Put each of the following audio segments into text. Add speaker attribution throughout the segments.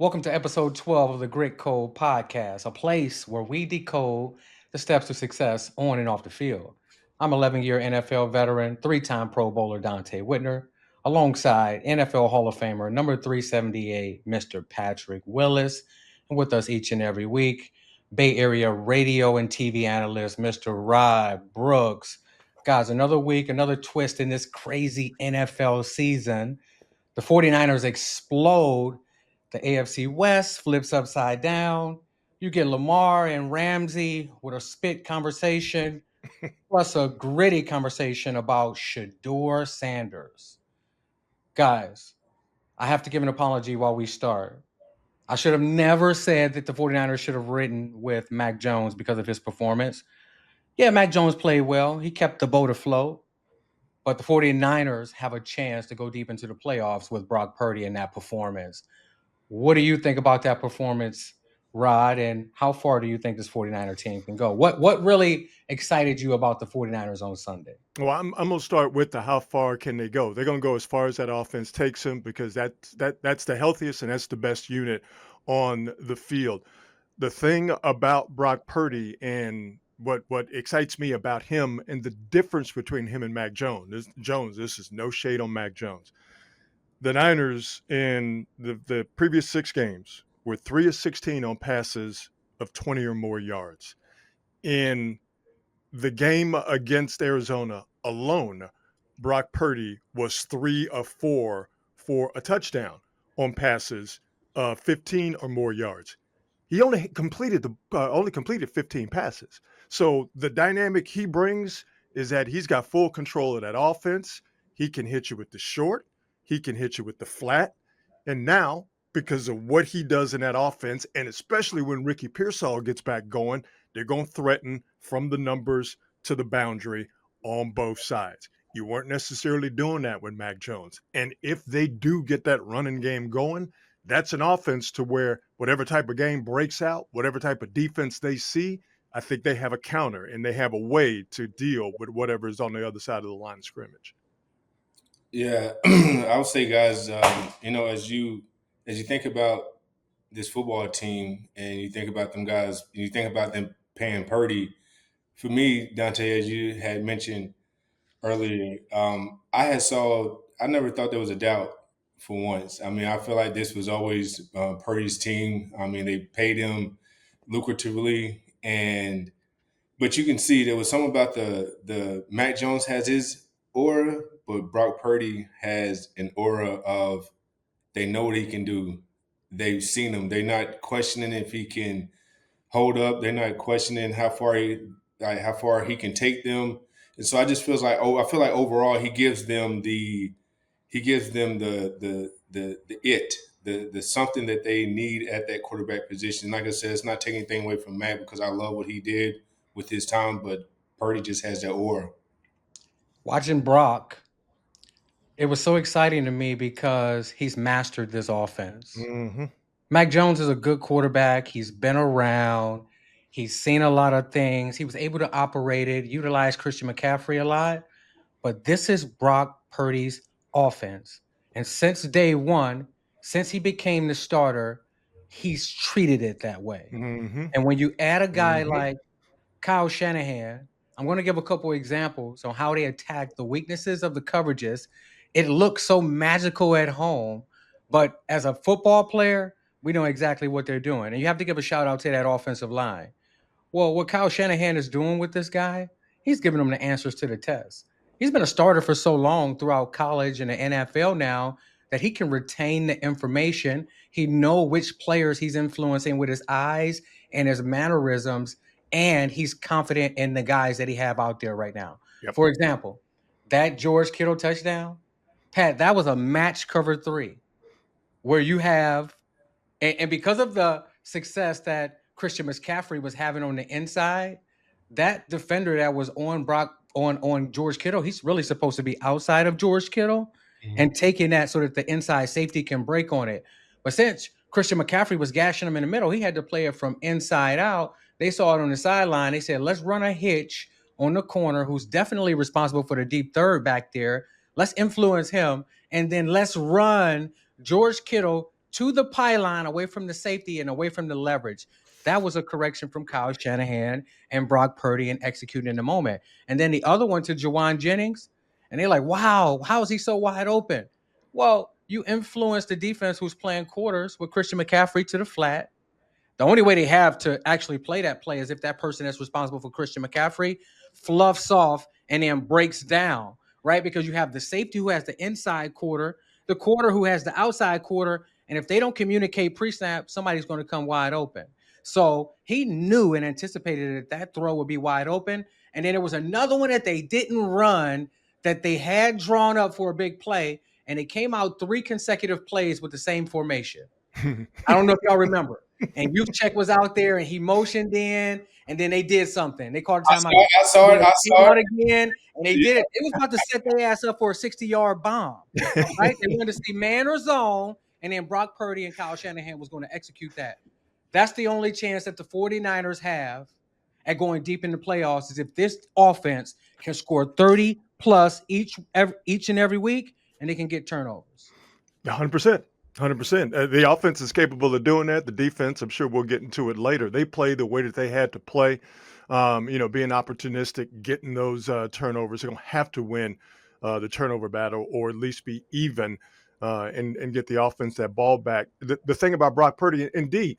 Speaker 1: Welcome to episode 12 of the Grit Code podcast, a place where we decode the steps to success on and off the field. I'm 11-year NFL veteran, three-time Pro Bowler Donte Whitner, alongside NFL Hall of Famer number 378, Mr. Patrick Willis, and with us each and every week, Bay Area radio and TV analyst, Mr. Rod Brooks. Guys, another week, another twist in this crazy NFL season. The 49ers explode. The AFC West flips upside down. You get Lamar and Ramsey with a spit conversation, plus a gritty conversation about Shedeur Sanders. Guys, I have to give an apology while we start. I should have never said that the 49ers should have ridden with Mac Jones because of his performance. Yeah, Mac Jones played well. He kept the boat afloat. But the 49ers have a chance to go deep into the playoffs with Brock Purdy in that performance. What do you think about that performance, Rod? And how far do you think this 49er team can go? What really excited you about the 49ers on Sunday?
Speaker 2: Well, I'm gonna start with the how far can they go? They're gonna go as far as that offense takes them because that's the healthiest and that's the best unit on the field. The thing about Brock Purdy and what excites me about him and the difference between him and Mac Jones, this is no shade on Mac Jones. The Niners in the previous 6 games were 3 of 16 on passes of 20 or more yards. In the game against Arizona alone, Brock Purdy was 3 of 4 for a touchdown on passes of 15 or more yards. He only completed 15 passes. So the dynamic he brings is that he's got full control of that offense. He can hit you with the short, he can hit you with the flat, and now because of what he does in that offense, and especially when Ricky Pearsall gets back going, they're going to threaten from the numbers to the boundary on both sides. You weren't necessarily doing that with Mac Jones. And if they do get that running game going, that's an offense to where whatever type of game breaks out, whatever type of defense they see, I think they have a counter and they have a way to deal with whatever is on the other side of the line of scrimmage.
Speaker 3: Yeah, I would say, guys, as you think about this football team and you think about them guys, and you think about them paying Purdy. For me, Dante, as you had mentioned earlier, I never thought there was a doubt for once. I mean, I feel like this was always Purdy's team. I mean, they paid him lucratively, but you can see there was something about the Mac Jones has his aura, but Brock Purdy has an aura of they know what he can do. They've seen him. They're not questioning if he can hold up. They're not questioning how far he can take them. And so I just feels like I feel like overall he gives them the it the something that they need at that quarterback position. Like I said, it's not taking anything away from Matt because I love what he did with his time, but Purdy just has that aura.
Speaker 1: Watching Brock, it was so exciting to me because he's mastered this offense.
Speaker 2: Mm-hmm.
Speaker 1: Mac Jones is a good quarterback. He's been around. He's seen a lot of things. He was able to operate it, utilize Christian McCaffrey a lot. But this is Brock Purdy's offense. And since day one, since he became the starter, he's treated it that way.
Speaker 2: Mm-hmm.
Speaker 1: And when you add a guy
Speaker 2: Mm-hmm.
Speaker 1: like Kyle Shanahan, I'm going to give a couple examples on how they attack the weaknesses of the coverages. It looks so magical at home, but as a football player, we know exactly what they're doing. And you have to give a shout out to that offensive line. Well, what Kyle Shanahan is doing with this guy, he's giving him the answers to the test. He's been a starter for so long throughout college and the NFL now that he can retain the information. He know which players he's influencing with his eyes and his mannerisms, and he's confident in the guys that he have out there right now.
Speaker 2: Yep.
Speaker 1: For example, that George Kittle touchdown, Pat, that was a match cover 3 where you have, and because of the success that Christian McCaffrey was having on the inside, that defender that was on George Kittle, he's really supposed to be outside of George Kittle and taking that so that the inside safety can break on it. But since Christian McCaffrey was gashing him in the middle, he had to play it from inside out. They saw it on the sideline. They said, let's run a hitch on the corner who's definitely responsible for the deep third back there. Let's influence him. And then let's run George Kittle to the pylon, away from the safety and away from the leverage. That was a correction from Kyle Shanahan and Brock Purdy and executing in the moment. And then the other one to Jawan Jennings, and they're like, wow, how is he so wide open? Well, you influence the defense who's playing quarters with Christian McCaffrey to the flat. The only way they have to actually play that play is if that person that's responsible for Christian McCaffrey fluffs off and then breaks down, right? Because you have the safety who has the inside quarter, the quarter who has the outside quarter, and if they don't communicate pre-snap, somebody's going to come wide open. So he knew and anticipated that throw would be wide open. And then there was another one that they didn't run that they had drawn up for a big play, and it came out 3 consecutive plays with the same formation. I don't know if y'all remember. And Youth Check was out there and he motioned in, and then they did something. They called a
Speaker 3: I
Speaker 1: timeout.
Speaker 3: saw, I saw it. I
Speaker 1: Came
Speaker 3: saw
Speaker 1: out
Speaker 3: it.
Speaker 1: again, and they
Speaker 3: Yeah.
Speaker 1: did it. It was about to set their ass up for a 60-yard bomb, right? They wanted to see man or zone, and then Brock Purdy and Kyle Shanahan was going to execute that. That's the only chance that the 49ers have at going deep in the playoffs is if this offense can score 30 plus each and every week, and they can get turnovers.
Speaker 2: 100%. 100%. The offense is capable of doing that. The defense, I'm sure we'll get into it later. They play the way that they had to play, being opportunistic, getting those turnovers. They're going to have to win the turnover battle or at least be even and get the offense that ball back. The thing about Brock Purdy, and D,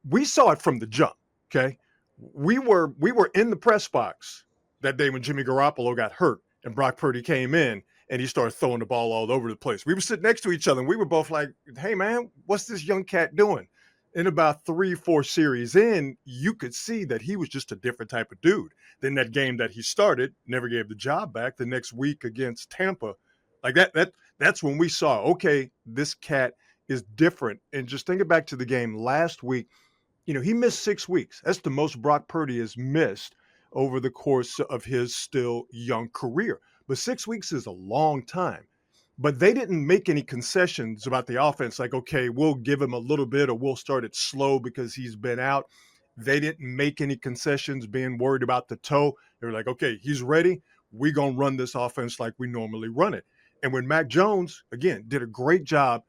Speaker 2: we saw it from the jump, okay? We were in the press box that day when Jimmy Garoppolo got hurt and Brock Purdy came in and he started throwing the ball all over the place. We were sitting next to each other and we were both like, hey, man, what's this young cat doing? In about 3-4 series in, you could see that he was just a different type of dude. Then that game that he started, never gave the job back the next week against Tampa. Like that's when we saw, okay, this cat is different. And just thinking back to the game last week, he missed 6 weeks. That's the most Brock Purdy has missed over the course of his still young career. But 6 weeks is a long time. But they didn't make any concessions about the offense, like, okay, we'll give him a little bit or we'll start it slow because he's been out. They didn't make any concessions being worried about the toe. They were like, okay, he's ready. We're going to run this offense like we normally run it. And when Mac Jones, again, did a great job,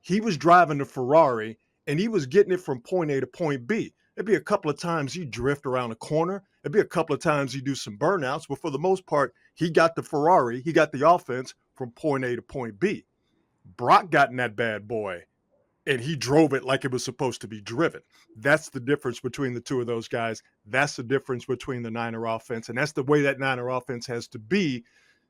Speaker 2: he was driving the Ferrari and he was getting it from point A to point B. There'd be a couple of times he drift around a corner. There'd be a couple of times he do some burnouts, but for the most part, he got the Ferrari, he got the offense from point A to point B. Brock got in that bad boy and he drove it like it was supposed to be driven. That's the difference between the two of those guys. That's the difference between the Niner offense, and that's the way that Niner offense has to be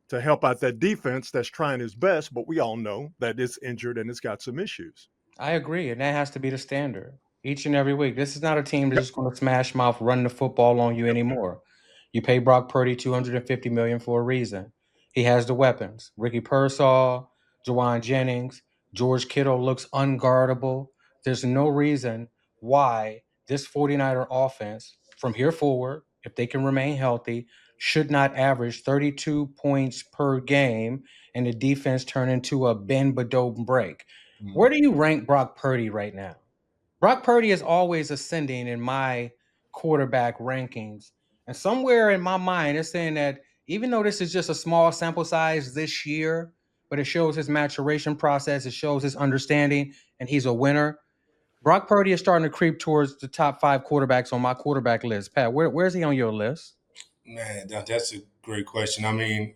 Speaker 2: to help out that defense that's trying his best, but we all know that it's injured and it's got some issues.
Speaker 1: I agree, and that has to be the standard each and every week. This is not a team that's
Speaker 2: Yep.
Speaker 1: just going to smash mouth run the football on you anymore. You pay Brock Purdy $250 million for a reason. He has the weapons. Ricky Pearsall, Jawan Jennings, George Kittle looks unguardable. There's no reason why this 49er offense from here forward, if they can remain healthy, should not average 32 points per game and the defense turn into a bend but don't break. Where do you rank Brock Purdy right now? Brock Purdy is always ascending in my quarterback rankings. And somewhere in my mind, it's saying that even though this is just a small sample size this year, but it shows his maturation process, it shows his understanding, and he's a winner. Brock Purdy is starting to creep towards the top 5 quarterbacks on my quarterback list. Pat, where's he on your list?
Speaker 3: Man, that's a great question. I mean,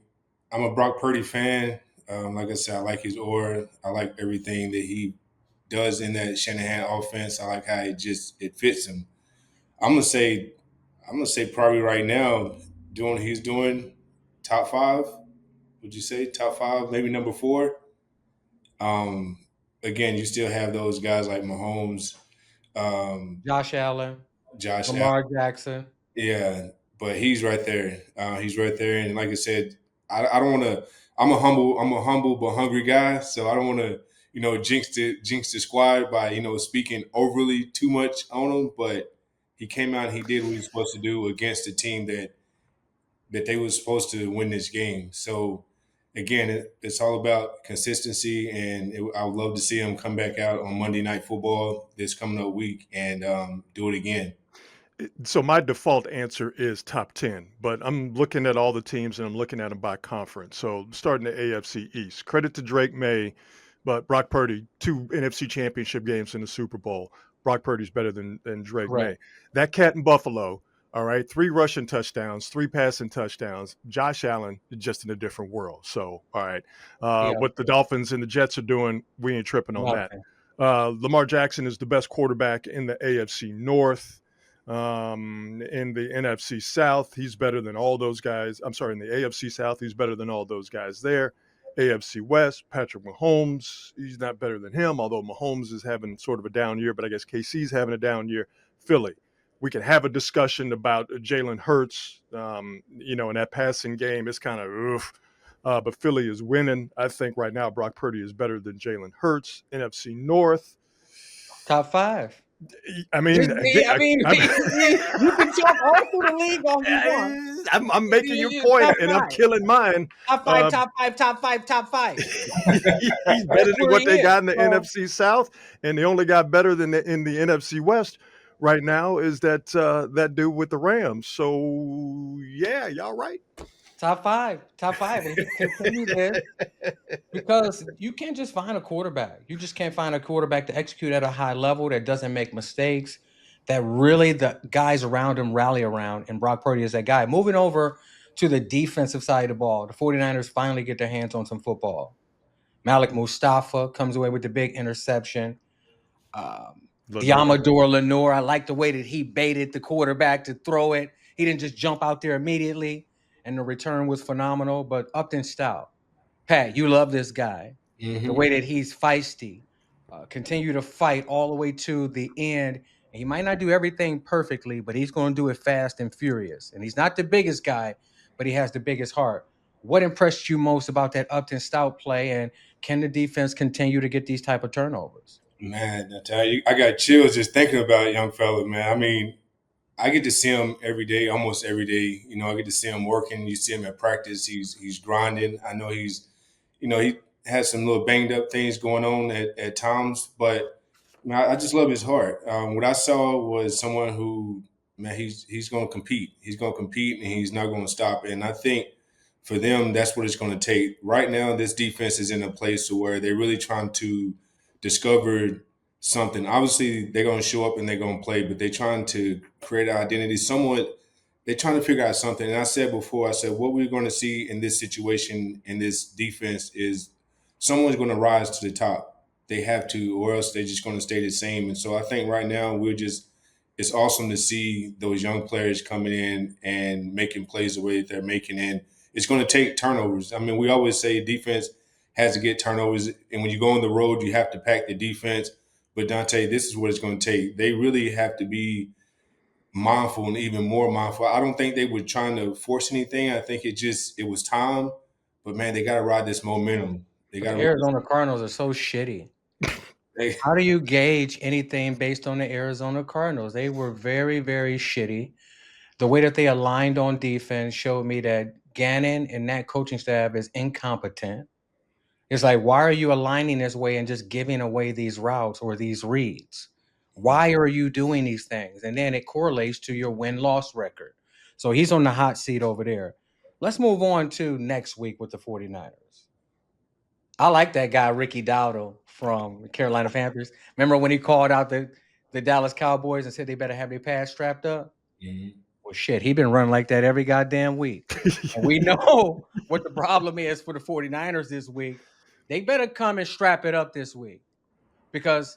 Speaker 3: I'm a Brock Purdy fan. Like I said, I like his aura. I like everything that he does in that Shanahan offense. I like how it fits him. I'm gonna say, probably right now, doing what he's doing, top 5. Would you say top 5? Maybe number 4. Um, Again, you still have those guys like Mahomes,
Speaker 1: Josh Allen,
Speaker 3: Josh Allen.
Speaker 1: Lamar Jackson.
Speaker 3: Yeah, but he's right there. He's right there, and like I said, I don't want to. I'm a humble but hungry guy, so I don't want to, jinx the squad by speaking overly too much on him. But he came out and he did what he was supposed to do against a team that they were supposed to win this game. So again, it's all about consistency, and I would love to see him come back out on Monday Night Football this coming up week and do it again.
Speaker 2: So my default answer is top 10, but I'm looking at all the teams and I'm looking at them by conference. So starting the AFC East, credit to Drake May But Brock Purdy, 2 NFC championship games in the Super Bowl. Brock Purdy's better than Drake
Speaker 1: Correct.
Speaker 2: May. That cat in Buffalo, all right, 3 rushing touchdowns, 3 passing touchdowns. Josh Allen is just in a different world. So, all right,
Speaker 1: Yeah.
Speaker 2: what the Dolphins and the Jets are doing, we ain't tripping on that.
Speaker 1: Nothing.
Speaker 2: Lamar Jackson is the best quarterback in the AFC North. In the NFC South, he's better than all those guys. I'm sorry, in the AFC South, he's better than all those guys there. AFC West, Patrick Mahomes, he's not better than him, although Mahomes is having sort of a down year, but I guess KC's having a down year. Philly, we can have a discussion about Jalen Hurts, in that passing game. It's kind of, oof. But Philly is winning. I think right now Brock Purdy is better than Jalen Hurts. NFC North,
Speaker 1: Top 5.
Speaker 2: I mean,
Speaker 1: You can talk all through the league all you want.
Speaker 2: I'm making your point,
Speaker 1: Top
Speaker 2: and I'm
Speaker 1: 5.
Speaker 2: killing mine.
Speaker 1: Top 5, top 5, top 5, top 5.
Speaker 2: He's better than what they got in the NFC South, and the only guy better than in the NFC West right now is that dude with the Rams. So yeah, y'all right.
Speaker 1: Top 5. And you continue this because you can't just find a quarterback. You just can't find a quarterback to execute at a high level that doesn't make mistakes, that really the guys around him rally around, and Brock Purdy is that guy. Moving over to the defensive side of the ball, the 49ers finally get their hands on some football. Malik Mustafa comes away with the big interception. Diamador Lenore, I like the way that he baited the quarterback to throw it. He didn't just jump out there immediately, and the return was phenomenal. But Upton Stout, Pat, you love this guy.
Speaker 3: Mm-hmm.
Speaker 1: The way that he's feisty, continue to fight all the way to the end. And he might not do everything perfectly, but he's going to do it fast and furious. And he's not the biggest guy, but he has the biggest heart. What impressed you most about that Upton Stout play, and can the defense continue to get these type of turnovers?
Speaker 3: Man, I tell you, I got chills just thinking about it, young fella, man. I mean, I get to see him every day, almost every day. I get to see him working. You see him at practice. He's grinding. I know he has some little banged up things going on at times, but man, I just love his heart. What I saw was someone who, man, he's going to compete. He's going to compete, and he's not going to stop. And I think for them, that's what it's going to take. Right now, this defense is in a place where they're really trying to discover something. Obviously, they're going to show up and they're going to play, but they're trying to create an identity. Somewhat, they're trying to figure out something. And I said before, what we're going to see in this situation, in this defense, is someone's going to rise to the top. They have to, or else they're just going to stay the same. And so I think right now it's awesome to see those young players coming in and making plays the way that they're making. And it's going to take turnovers. I mean, we always say defense has to get turnovers. And when you go on the road, you have to pack the defense. But Donte, this is what it's going to take. They really have to be mindful and even more mindful. I don't think they were trying to force anything. I think it was time. But man, they got to ride this momentum.
Speaker 1: The Arizona Cardinals are so shitty. How do you gauge anything based on the Arizona Cardinals? They were very, very shitty. The way that they aligned on defense showed me that Gannon and that coaching staff is incompetent. It's like, why are you aligning this way and just giving away these routes or these reads? Why are you doing these things? And then it correlates to your win-loss record. So he's on the hot seat over there. Let's move on to next week with the 49ers. I like that guy, Ricky Dowdle from the Carolina Panthers. Remember when he called out the Dallas Cowboys and said they better have their pads strapped up?
Speaker 3: Mm-hmm.
Speaker 1: Well, shit, he been running like that every goddamn week. And we know what the problem is for the 49ers this week. They better come and strap it up this week because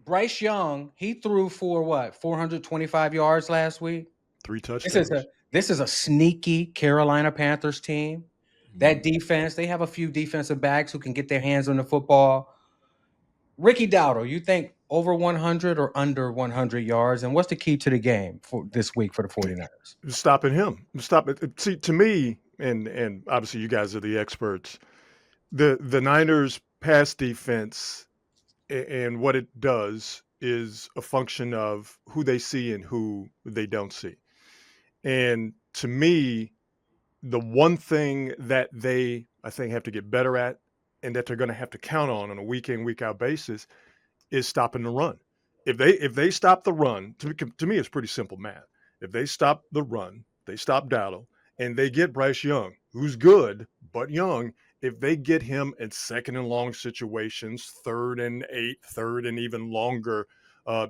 Speaker 1: Bryce Young, he threw for what, 425 yards last week?
Speaker 2: 3 touchdowns.
Speaker 1: This is a sneaky Carolina Panthers team. That defense, they have a few defensive backs who can get their hands on the football. Ricky Dowdle, you think over 100 or under 100 yards? And what's the key to the game for this week for the 49ers?
Speaker 2: Stopping him. See, to me, and obviously you guys are the experts, the Niners pass defense and what it does is a function of who they see and who they don't see. And to me, the one thing that they, I think, have to get better at and that they're going to have to count on a week in, week out basis is stopping the run. If they stop the run, to me, it's pretty simple math. If they stop the run, they stop Dowdle, and they get Bryce Young, who's good, but young, if they get him in second and long situations, 3rd and 8, 3rd and even longer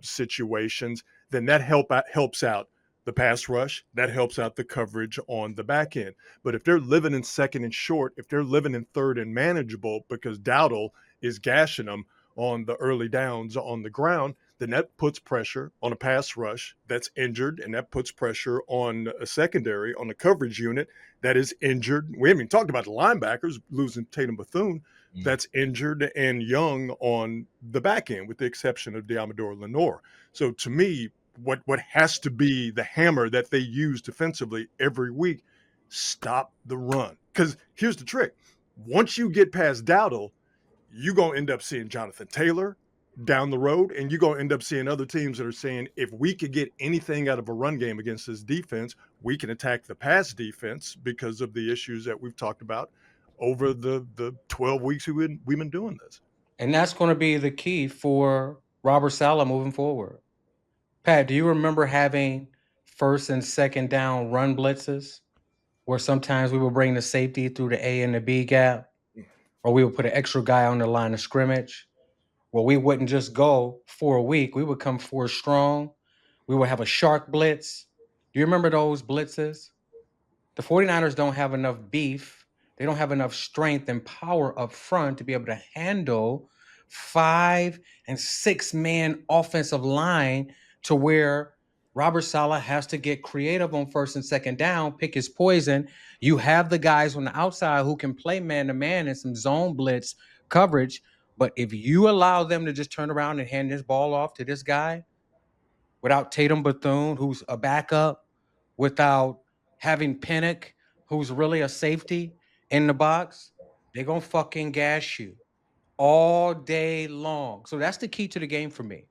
Speaker 2: situations, then that helps out the pass rush. That helps out the coverage on the back end. But if they're living in second and short, if they're living in 3rd and manageable because Dowdle is gashing them on the early downs on the ground, then that puts pressure on a pass rush that's injured, and that puts pressure on a secondary, on the coverage unit that is injured. We haven't even talked about the linebackers losing Tatum Bethune, that's injured and young on the back end, with the exception of Diamador Lenore. So to me, what has to be the hammer that they use defensively every week, stop the run. Because here's the trick. Once you get past Dowdle, you're going to end up seeing Jonathan Taylor down the road, and you're going to end up seeing other teams that are saying, if we could get anything out of a run game against this defense, we can attack the pass defense because of the issues that we've talked about over the 12 weeks we've been doing this.
Speaker 1: And that's going to be the key for Robert Saleh moving forward. Pat, do you remember having first and second down run blitzes where sometimes we would bring the safety through the A and the B gap, or we would put an extra guy on the line of scrimmage? Well, we wouldn't just go for a week. We would come 4 strong. We would have a shark blitz. Do you remember those blitzes? The 49ers don't have enough beef. They don't have enough strength and power up front to be able to handle 5 and 6 man offensive line to where Robert Saleh has to get creative on first and second down, pick his poison. You have the guys on the outside who can play man to man and some zone blitz coverage. But if you allow them to just turn around and hand this ball off to this guy without Tatum Bethune, who's a backup, without having Pinnock, who's really a safety in the box, they're going to fucking gash you all day long. So that's the key to the game for me.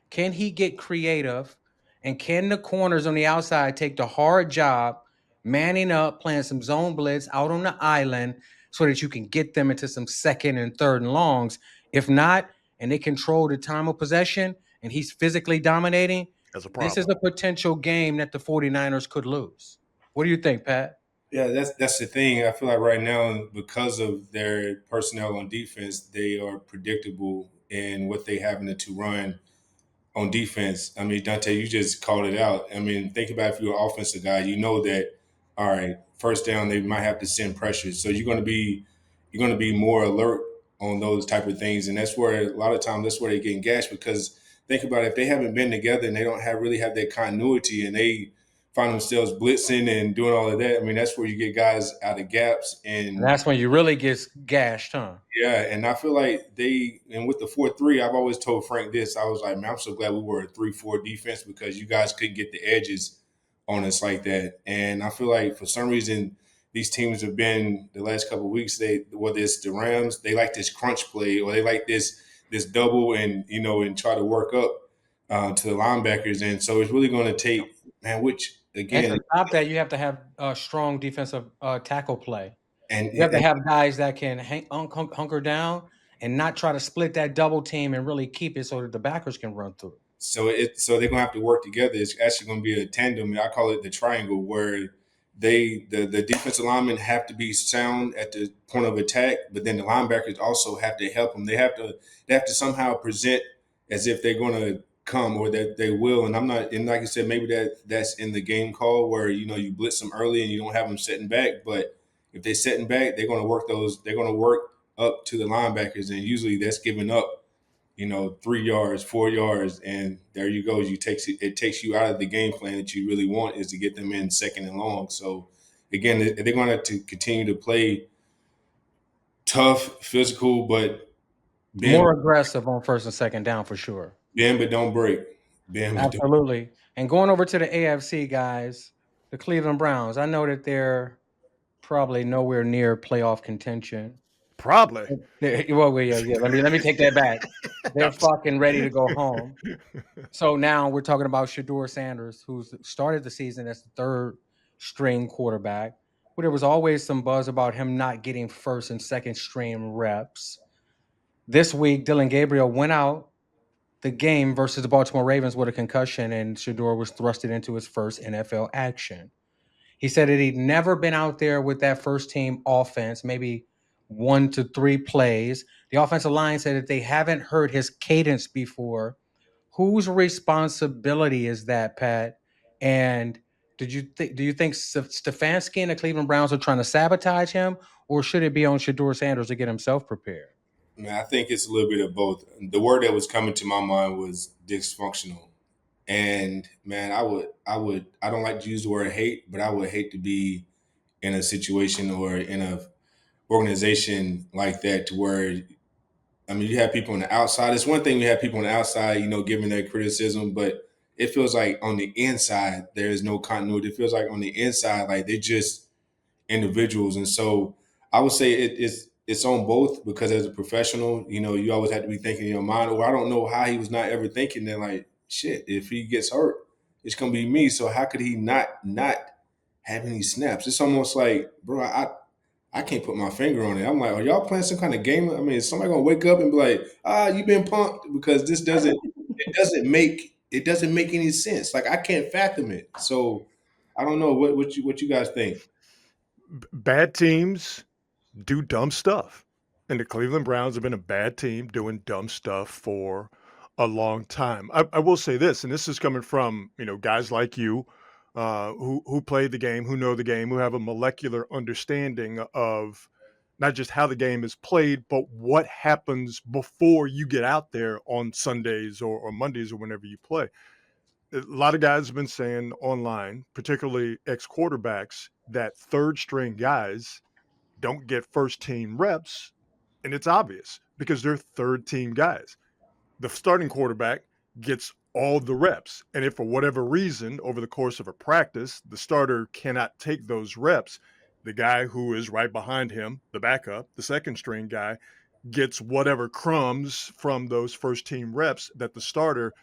Speaker 1: Can he get creative? And can the corners on the outside take the hard job, manning up, playing some zone blitz out on the island so that you can get them into some second and third and longs? If not, and they control the time of possession and he's physically dominating,
Speaker 2: As a
Speaker 1: this is
Speaker 2: problem.
Speaker 1: a potential game that the 49ers could lose. What do you think, Pat?
Speaker 3: Yeah, that's the thing. I feel like right now, because of their personnel on defense, they are predictable in what they having to run on defense. I mean, Dante, you just called it out. I mean, think about if you're an offensive guy, you know that, all right, first down, they might have to send pressure. So you're gonna be more alert on those type of things. And that's where a lot of times that's where they're getting gashed, because think about it, if they haven't been together and they don't really have that continuity, and they find themselves blitzing and doing all of that, I mean, that's where you get guys out of gaps.
Speaker 1: And
Speaker 3: And
Speaker 1: that's when you really get gashed, huh?
Speaker 3: yeah, and I feel like and with the 4-3, I've always told Frank this. I was like, man, I'm so glad we were a 3-4 defense, because you guys couldn't get the edges on us like that. And I feel like for some reason, these teams have been the last couple of weeks, whether it's the Rams, they like this crunch play, or they like this double, and and try to work up to the linebackers. And so it's really going to take, man, which
Speaker 1: And
Speaker 3: again,
Speaker 1: to stop that, you have to have a strong defensive tackle play.
Speaker 3: and,
Speaker 1: You have to
Speaker 3: and
Speaker 1: have guys that can hunker down and not try to split that double team and really keep it so that the backers can run through.
Speaker 3: so they're gonna have to work together. It's actually gonna be a tandem. I call it the triangle, where the defensive linemen have to be sound at the point of attack, but then the linebackers also have to help them. They have to somehow present as if they're gonna come, or that they will. And I'm not, and like I said, maybe that's in the game call where you blitz them early and you don't have them setting back. But if they're setting back, they're gonna work those. They're gonna work up to the linebackers, and usually that's giving up 3 yards, 4 yards, and there you go. It takes you out of the game plan that you really want, is to get them in second and long. So again, they're going to have to continue to play tough, physical, but bend,
Speaker 1: More aggressive on first and second down for sure.
Speaker 3: bend but don't break. Bend but don't.
Speaker 1: Absolutely. And going over to the AFC, guys, the Cleveland Browns, I know that they're probably nowhere near playoff contention.
Speaker 2: Probably.
Speaker 1: Well, yeah. Let me take that back. They're fucking ready to go home. So now we're talking about Shedeur Sanders, who's started the season as the third string quarterback. But there was always some buzz about him not getting first and second string reps. This week, Dylan Gabriel went out the game versus the Baltimore Ravens with a concussion, and Shedeur was thrusted into his first NFL action. He said that he'd never been out there with that first team offense, maybe 1 to 3 plays. The offensive line said that they haven't heard his cadence before. Whose responsibility is that, Pat? And do you think Stefanski and the Cleveland Browns are trying to sabotage him, or should it be on Shedeur Sanders to get himself prepared?
Speaker 3: Man, I think it's a little bit of both. The word that was coming to my mind was dysfunctional. And man, I don't like to use the word hate, but I would hate to be in a situation or in a organization like that to where, I mean, you have people on the outside. It's one thing you have people on the outside, giving their criticism, but it feels like on the inside there is no continuity. It feels like on the inside, like they're just individuals. And so I would say it's on both, because as a professional, you always have to be thinking in your mind, or I don't know how he was not ever thinking that, like, shit, if he gets hurt, it's gonna be me. So how could he not have any snaps? It's almost like, bro, I can't put my finger on it. I'm like, are y'all playing some kind of game? I mean, is somebody gonna wake up and be like, you've been punked? Because it doesn't make any sense. Like, I can't fathom it. So I don't know what you guys think.
Speaker 2: Bad teams do dumb stuff. And the Cleveland Browns have been a bad team doing dumb stuff for a long time. I will say this, and this is coming from, guys like you, who play the game, who know the game, who have a molecular understanding of not just how the game is played, but what happens before you get out there on Sundays or Mondays or whenever you play. A lot of guys have been saying online, particularly ex-quarterbacks, that third string guys don't get first team reps, and it's obvious because they're third team guys. The starting quarterback gets all the reps, and if for whatever reason over the course of a practice the starter cannot take those reps, the guy who is right behind him, the backup, the second string guy, gets whatever crumbs from those first team reps that the starter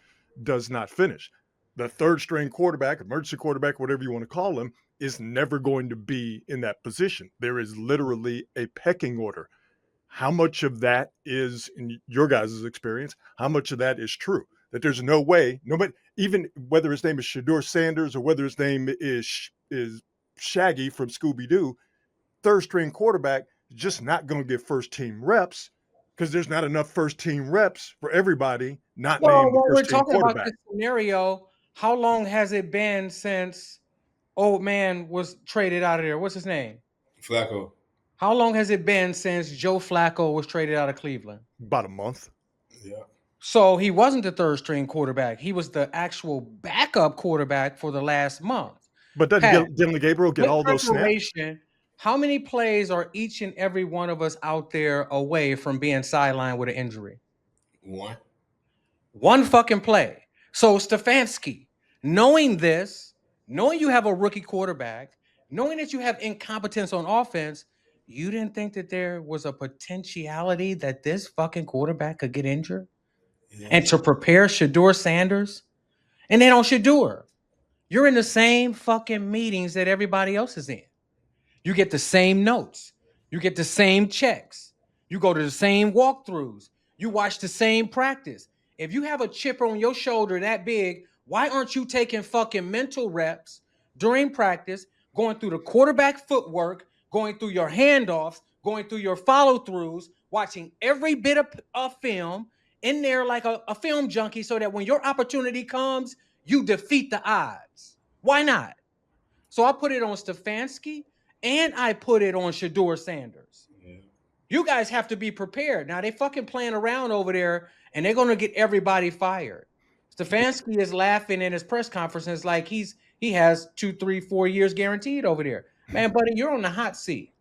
Speaker 2: does not finish. The third string quarterback, emergency quarterback, whatever you want to call him, is never going to be in that position. There is literally a pecking order. How much of that is, in your guys' experience, how much of that is true? That there's no way, nobody, even whether his name is Shedeur Sanders or whether his name is Shaggy from Scooby Doo, third string quarterback just not going to get first team reps because there's not enough first team reps for everybody not
Speaker 1: Well,
Speaker 2: named the
Speaker 1: when we're
Speaker 2: first team
Speaker 1: talking about
Speaker 2: quarterback.
Speaker 1: this scenario, how long has it been since old man was traded out of there? What's his name?
Speaker 3: Flacco.
Speaker 1: How long has it been since Joe Flacco was traded out of Cleveland?
Speaker 2: About a month.
Speaker 3: Yeah.
Speaker 1: So he wasn't the third string quarterback. He was the actual backup quarterback for the last month.
Speaker 2: But doesn't
Speaker 1: Pat,
Speaker 2: Dylan Gabriel get
Speaker 1: with
Speaker 2: all those snaps?
Speaker 1: preparation, how many plays are each and every one of us out there away from being sidelined with an injury?
Speaker 3: One.
Speaker 1: One fucking play. So Stefanski, knowing this, knowing you have a rookie quarterback, knowing that you have incompetence on offense, you didn't think that there was a potentiality that this fucking quarterback could get injured?
Speaker 3: Yeah.
Speaker 1: And to prepare Shedeur Sanders? And then on Shedeur, you're in the same fucking meetings that everybody else is in. You get the same notes. You get the same checks. You go to the same walkthroughs. You watch the same practice. If you have a chip on your shoulder that big, why aren't you taking fucking mental reps during practice, going through the quarterback footwork, going through your handoffs, going through your follow throughs, watching every bit of film in there like a film junkie so that when your opportunity comes, you defeat the odds? Why not? So I put it on Stefanski and I put it on Shedeur Sanders.
Speaker 3: Yeah.
Speaker 1: You guys have to be prepared. Now they fucking playing around over there and they're gonna get everybody fired. Stefanski is laughing in his press conferences like he has 2, 3, 4 years guaranteed over there. Man, buddy, you're on the hot seat.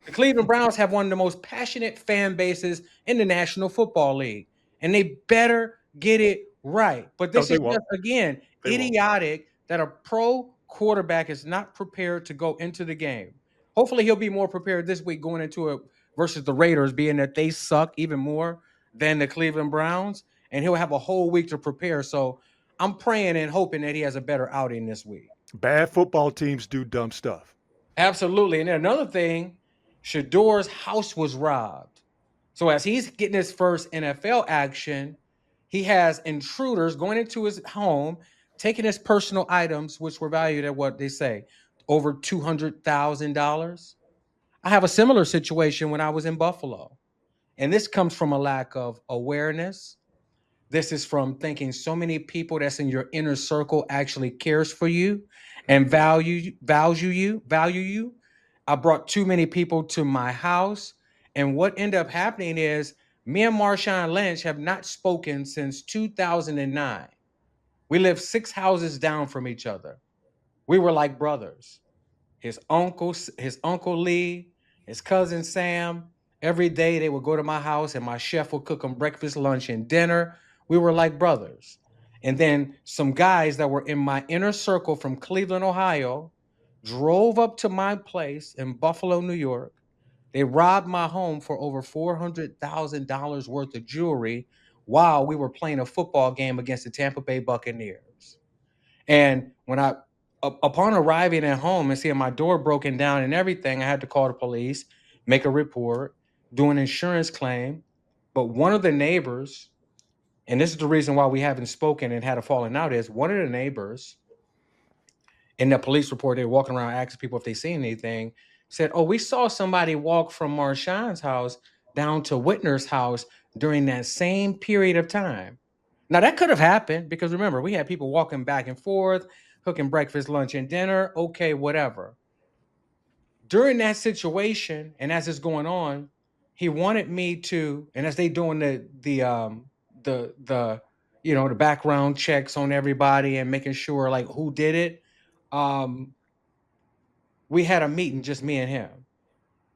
Speaker 1: The Cleveland Browns have one of the most passionate fan bases in the National Football League, and they better get it right. But
Speaker 2: No,
Speaker 1: this
Speaker 2: they
Speaker 1: is
Speaker 2: won't.
Speaker 1: just, again,
Speaker 2: They won't.
Speaker 1: idiotic that a pro quarterback is not prepared to go into the game. Hopefully, he'll be more prepared this week going into it versus the Raiders, being that they suck even more than the Cleveland Browns, and he'll have a whole week to prepare. So I'm praying and hoping that he has a better outing this week.
Speaker 2: Bad football teams do dumb stuff.
Speaker 1: Absolutely. And then another thing, Shedeur's house was robbed. So as he's getting his first NFL action, he has intruders going into his home, taking his personal items, which were valued at what they say, over $200,000. I have a similar situation when I was in Buffalo. And this comes from a lack of awareness. This is from thinking so many people that's in your inner circle actually cares for you and value you. I brought too many people to my house. And what ended up happening is me and Marshawn Lynch have not spoken since 2009. We lived 6 houses down from each other. We were like brothers. His uncle Lee, his cousin Sam. Every day they would go to my house and my chef would cook them breakfast, lunch, and dinner. We were like brothers. And then some guys that were in my inner circle from Cleveland, Ohio, drove up to my place in Buffalo, New York. They robbed my home for over $400,000 worth of jewelry while we were playing a football game against the Tampa Bay Buccaneers. And upon arriving at home and seeing my door broken down and everything, I had to call the police, make a report, do an insurance claim. But one of the neighbors, and this is the reason why we haven't spoken and had a falling out, is one of the neighbors in the police report, they were walking around asking people if they seen anything, said, "Oh, we saw somebody walk from Marshawn's house down to Whitner's house during that same period of time." Now that could have happened because remember, we had people walking back and forth, cooking breakfast, lunch, and dinner. Okay, whatever. During that situation, and as it's going on, he wanted me to, and as they doing the the background checks on everybody and making sure like who did it. Um, we had a meeting, just me and him.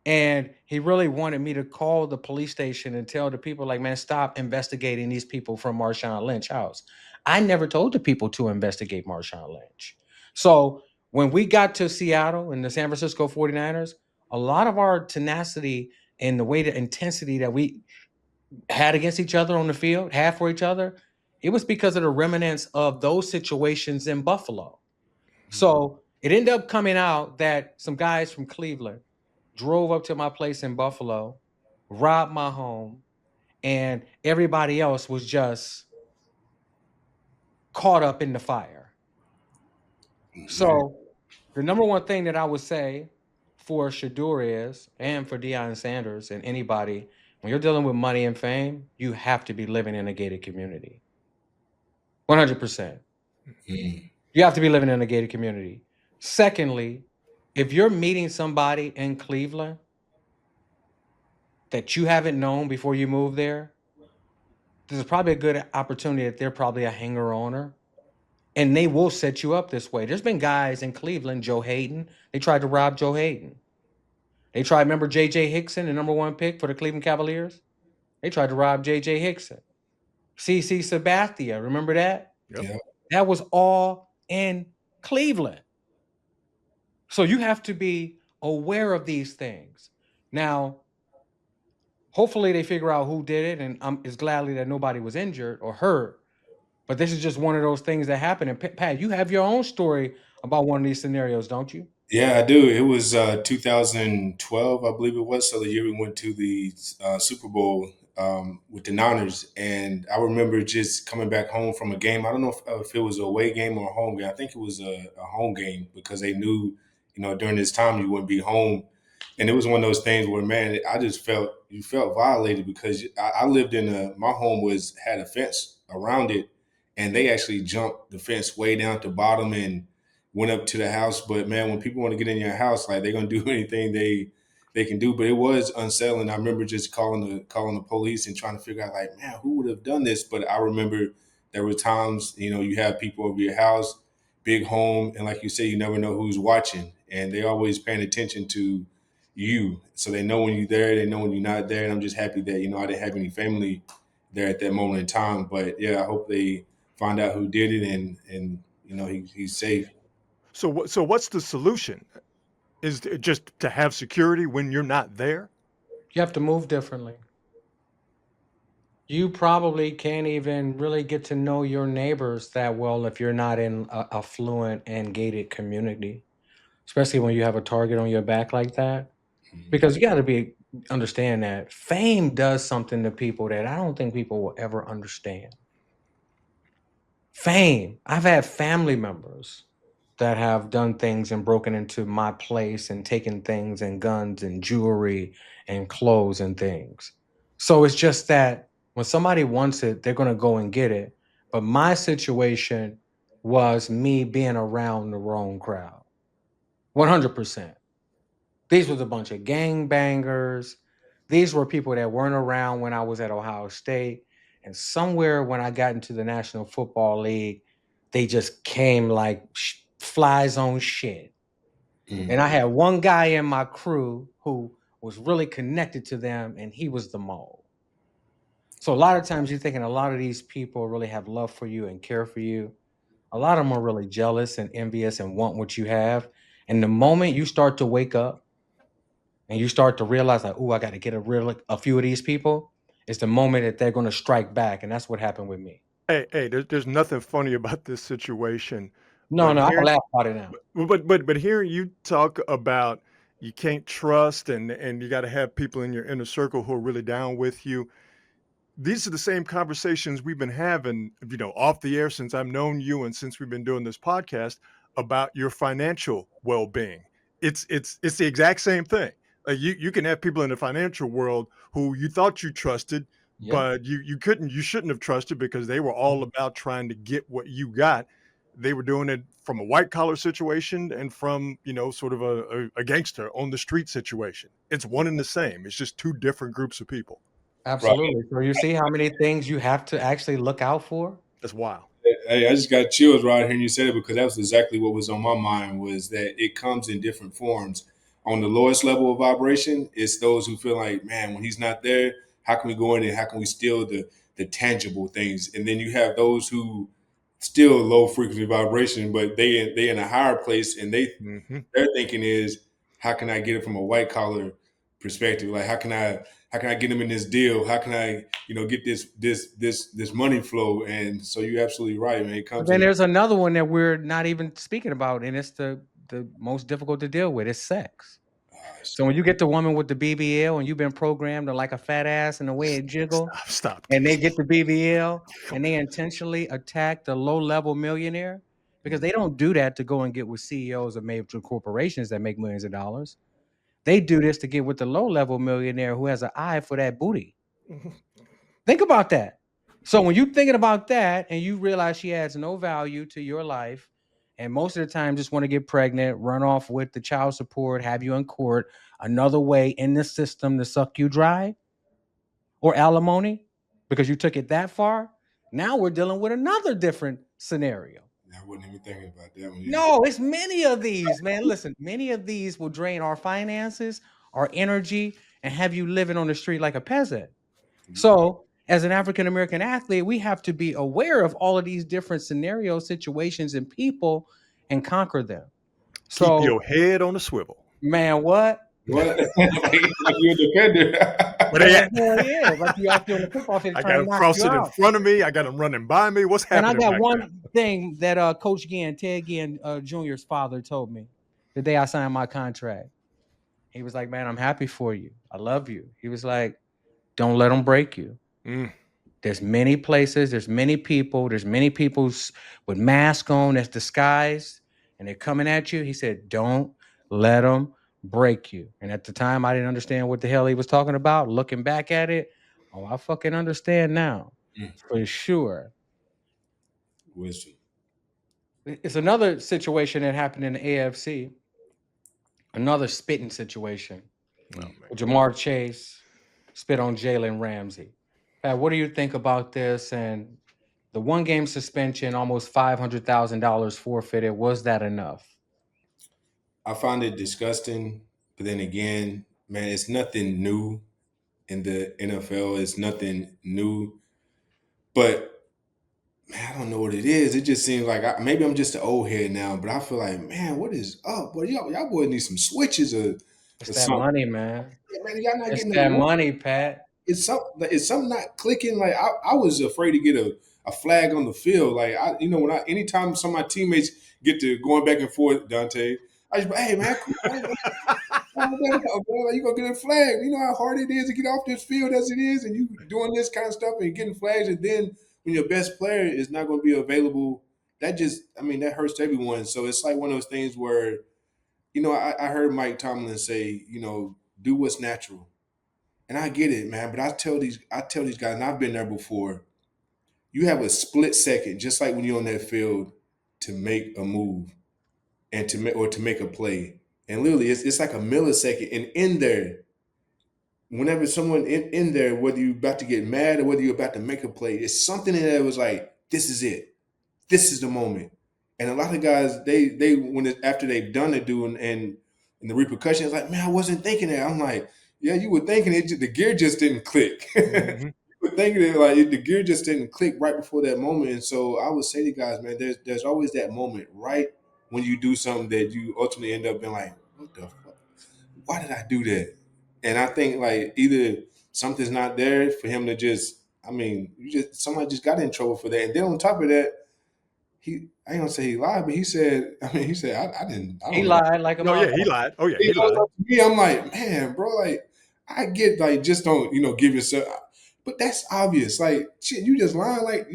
Speaker 1: And he really wanted me to call the police station and tell the people, like, man, stop investigating these people from Marshawn Lynch house. I never told the people to investigate Marshawn Lynch. So when we got to Seattle and the San Francisco 49ers, a lot of our tenacity and the way the intensity that we had against each other on the field, had for each other, it was because of the remnants of those situations in Buffalo. So it ended up coming out that some guys from Cleveland drove up to my place in Buffalo, robbed my home, and everybody else was just caught up in the fire. So the number one thing that I would say for Shedeur is, and for Deion Sanders and anybody, when you're dealing with money and fame, you have to be living in a gated community. 100%.
Speaker 3: Mm.
Speaker 1: You have to be living in a gated community. Secondly, if you're meeting somebody in Cleveland that you haven't known before you move there, there's probably a good opportunity that they're probably a hanger owner and they will set you up this way. There's been guys in Cleveland, Joe Hayden, they tried to rob Joe Hayden. They tried, remember JJ Hickson, the number one pick for the Cleveland Cavaliers? They tried to rob JJ Hickson. CC Sabathia, remember that?
Speaker 2: Yep.
Speaker 3: Yeah.
Speaker 1: That was all in Cleveland. So you have to be aware of these things. Now, hopefully they figure out who did it, and I'm is gladly that nobody was injured or hurt. But this is just one of those things that happen. And Pat, you have your own story about one of these scenarios, don't you?
Speaker 3: Yeah, I do. It was 2012, I believe it was. So the year we went to the Super Bowl with the Niners, and I remember just coming back home from a game. I don't know if it was a away game or a home game. I think it was a home game because they knew, during this time you wouldn't be home, and it was one of those things where, man, I just felt violated because I lived in my home had a fence around it, and they actually jumped the fence way down at the bottom and went up to the house. But man, when people want to get in your house, like they're gonna do anything they can do. But it was unsettling. I remember just calling the police and trying to figure out, like, man, who would have done this? But I remember there were times, you have people over your house, big home, and like you say, you never know who's watching, and they always paying attention to you, so they know when you're there, they know when you're not there. And I'm just happy that I didn't have any family there at that moment in time. But yeah, I hope they find out who did it, and he's safe.
Speaker 2: So what's the solution? Is it just to have security when you're not there?
Speaker 1: You have to move differently. You probably can't even really get to know your neighbors that well if you're not in a affluent and gated community, especially when you have a target on your back like that. Because you got to be understand that fame does something to people that I don't think people will ever understand. Fame. I've had family members. that have done things and broken into my place and taken things and guns and jewelry and clothes and things. So it's just that when somebody wants it, they're going to go and get it. But my situation was me being around the wrong crowd. 100%. These was a bunch of gangbangers. These were people that weren't around when I was at Ohio State. And somewhere when I got into the National Football League, they just came like flies on shit. And I had one guy in my crew who was really connected to them, and he was the mole. So a lot of times you're thinking a lot of these people really have love for you and care for you. A lot of them are really jealous and envious and want what you have. And the moment you start to wake up and you start to realize like, oh, I got to get a few of these people, it's the moment that they're going to strike back. And that's what happened with me.
Speaker 2: Hey, there's nothing funny about this situation,
Speaker 1: No,
Speaker 2: but
Speaker 1: no, I can
Speaker 2: hearing
Speaker 1: laugh about it now.
Speaker 2: but hearing you talk about you can't trust and you got to have people in your inner circle who are really down with you. These are the same conversations we've been having, off the air since I've known you and since we've been doing this podcast about your financial well-being. It's the exact same thing. Like you can have people in the financial world who you thought you trusted,
Speaker 1: Yeah.
Speaker 2: but you shouldn't have trusted because they were all about trying to get what you got. They were doing it from a white collar situation and from, sort of a gangster on the street situation. It's one and the same. It's just two different groups of people.
Speaker 3: Right.
Speaker 1: Absolutely. So you see how many things you have to actually look out for?
Speaker 2: That's wild.
Speaker 3: Hey, I just got chills right hearing you said it because that was exactly what was on my mind was that it comes in different forms. On the lowest level of vibration, it's those who feel like, man, when he's not there, how can we go in and how can we steal the tangible things? And then you have those who still low frequency vibration, but they in a higher place and
Speaker 2: Hmm.
Speaker 3: their thinking is, how can I get it from a white collar perspective? Like how can I get them in this deal? How can I, get this money flow? And so you're absolutely right, man. It
Speaker 1: But
Speaker 3: comes
Speaker 1: then
Speaker 3: in.
Speaker 1: there's another one that we're not even speaking about, and it's the most difficult to deal with. It's sex. So when you get the woman with the BBL and you've been programmed to like a fat ass and the way it jiggle,
Speaker 2: Stop
Speaker 1: and they
Speaker 2: this.
Speaker 1: get the BBL and they intentionally attack the low level millionaire because they don't do that to go and get with CEOs of major corporations that make millions of dollars. They do this to get with the low level millionaire who has an eye for that booty. Think about that. So when you're thinking about that and you realize she adds no value to your life, and most of the time just want to get pregnant, run off with the child support, have you in court, another way in the system to suck you dry, or alimony, because you took it that far, now we're dealing with another different scenario.
Speaker 3: I wasn't even thinking about that one. Yeah.
Speaker 1: No, it's many of these, man. Listen, many of these will drain our finances, our energy, and have you living on the street like a peasant. So, as an African American athlete, we have to be aware of all of these different scenarios, situations, and people and conquer them.
Speaker 2: Keep
Speaker 1: So,
Speaker 2: your head on a swivel.
Speaker 1: man, what?
Speaker 3: What? Like you're a defender.
Speaker 2: Where they
Speaker 1: Man,
Speaker 2: at?
Speaker 1: hell yeah. Like you out there on the football field
Speaker 2: I
Speaker 1: trying
Speaker 2: got
Speaker 1: to
Speaker 2: them
Speaker 1: knock you
Speaker 2: crossing in
Speaker 1: out.
Speaker 2: front of me. I got them running by me. What's
Speaker 1: And I
Speaker 2: happening
Speaker 1: got
Speaker 2: back there?
Speaker 1: one thing that Coach Ted Ginn Jr.'s father told me the day I signed my contract. He was like, man, I'm happy for you. I love you. He was like, don't let them break you.
Speaker 2: Mm.
Speaker 1: There's many places, there's many people with masks on that's disguised and they're coming at you. He said, don't let them break you. And at the time, I didn't understand what the hell he was talking about. Looking back at it, oh, I fucking understand now for sure.
Speaker 3: Wisdom.
Speaker 1: It's another situation that happened in the AFC, another spitting situation.
Speaker 2: Oh man.
Speaker 1: Jamar Chase spit on Jalen Ramsey. Pat, what do you think about this? And the one game suspension, almost $500,000 forfeited. Was that enough?
Speaker 3: I find it disgusting, but then again, man, it's nothing new in the NFL. It's nothing new, but man, I don't know what it is. It just seems like maybe I'm just an old head now, but I feel like, man, what is up? Boy, y'all boys need some switches
Speaker 1: It's
Speaker 3: or
Speaker 1: that
Speaker 3: something.
Speaker 1: money, man.
Speaker 3: Yeah, man, y'all not
Speaker 1: It's
Speaker 3: getting
Speaker 1: that
Speaker 3: the
Speaker 1: money, Pat.
Speaker 3: it's something not clicking. Like I was afraid to get a flag on the field. Like when anytime some of my teammates get to going back and forth, Dante, I just hey man, cool. You gonna get a flag? You know how hard it is to get off this field as it is, and you doing this kind of stuff and getting flags, and then when your best player is not going to be available that hurts everyone. So it's like one of those things where, I heard Mike Tomlin say, do what's natural. And I get it, man. But I tell these guys, and I've been there before, you have a split second, just like when you're on that field, to make a move and to make a play. And literally it's like a millisecond. And in there, whenever someone in there, whether you're about to get mad or whether you're about to make a play, it's something in there that was like, this is it. This is the moment. And a lot of guys, they after they've done it, and the repercussions, like, man, I wasn't thinking that. I'm like, yeah, you were thinking it. The gear just didn't click.
Speaker 2: Mm-hmm.
Speaker 3: You were thinking it like the gear just didn't click right before that moment. And so I would say to guys, man, there's always that moment right when you do something that you ultimately end up being like, what the fuck? Why did I do that? And I think like either something's not there for him to just, somebody just got in trouble for that. And then on top of that, I ain't gonna say he lied, but he said, I
Speaker 1: He
Speaker 3: don't know.
Speaker 1: lied like a
Speaker 2: Oh yeah, he
Speaker 1: motherfucker.
Speaker 2: lied. Oh yeah,
Speaker 3: You
Speaker 2: he
Speaker 3: know,
Speaker 2: lied.
Speaker 3: so to me, I'm like, man, bro, like, I get, like, just don't, give yourself, but that's obvious. Like, shit, you just lying, like, are